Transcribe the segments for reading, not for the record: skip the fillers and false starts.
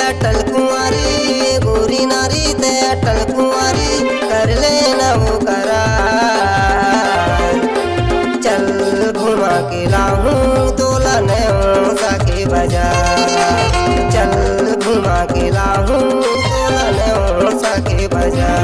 अटल कुंवारी, गोरी नारी ते अटल कुंवारी, कर लेना वो करार। चल घुमा के लाऊं तोला नेऊसा के बाजार, चल घुमा के लाऊं तोला नेऊसा के बाजार।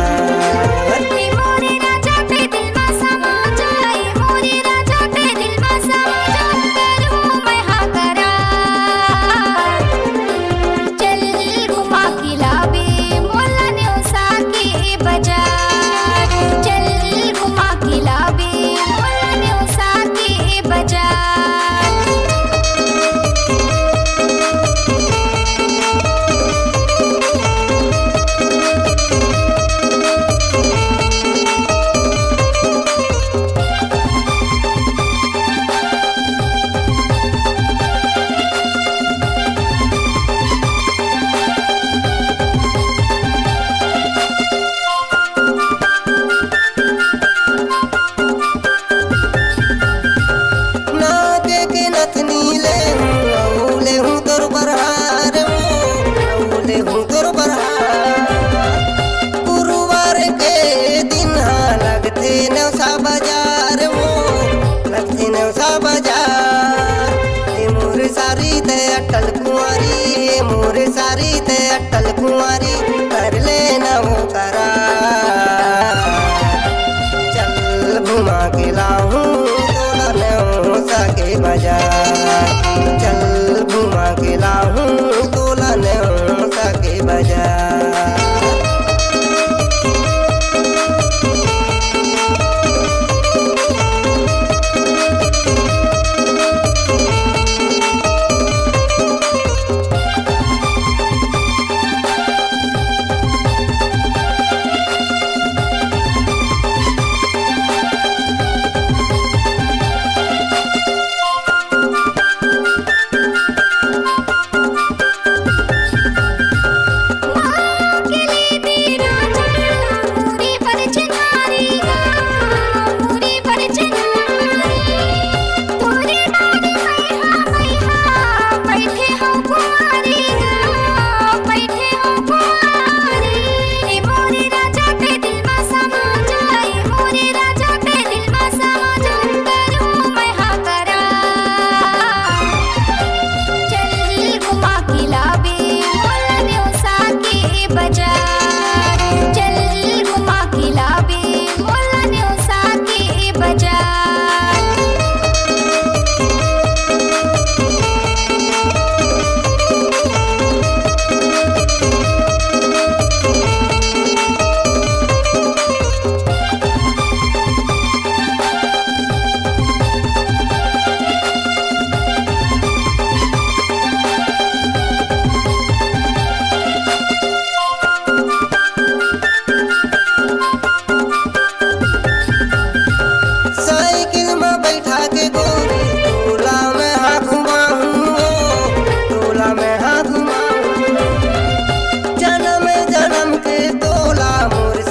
गुरुवार के दिन लगते नौसा बाजार, वो लगते नौसा बाजार। मोर सारी ते अटल कुंवारी, मोर सारी ते अटल कुंवारी, कर लेना वो करार। चल घुमा के लाऊं तोला नौसा के बाजार, चल घुमा के लाऊं तोला नौसा के बाजार।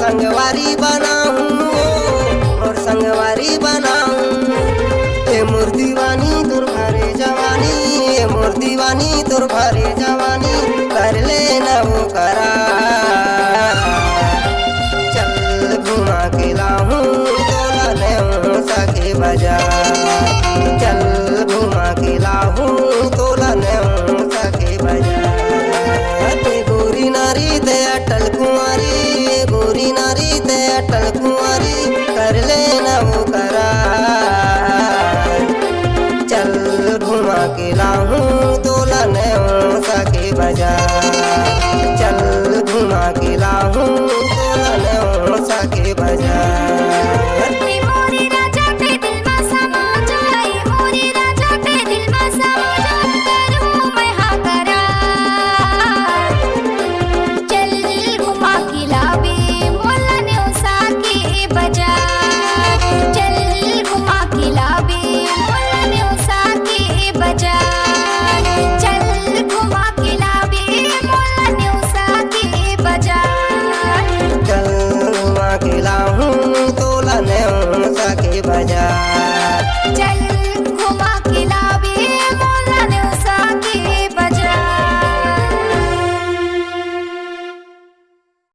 संगवारी बनाऊं और संगवारी बनाऊं, ए मोर दीवानी तोर भारे जवानी, ए मोर दीवानी तोर भारे जवानी, कर लेना वो करार। चल घुमा के लाऊं तोला नौसा के बाजार, चल घुमा के लाऊं तोला नौसा के बाजार। गोरी नारी ते अटल कुंवारी, गोरी नारी ते अटल कुंवारी, कर लेना वो करार। चल घुमा के लाऊं तोला नौसा के बाजार।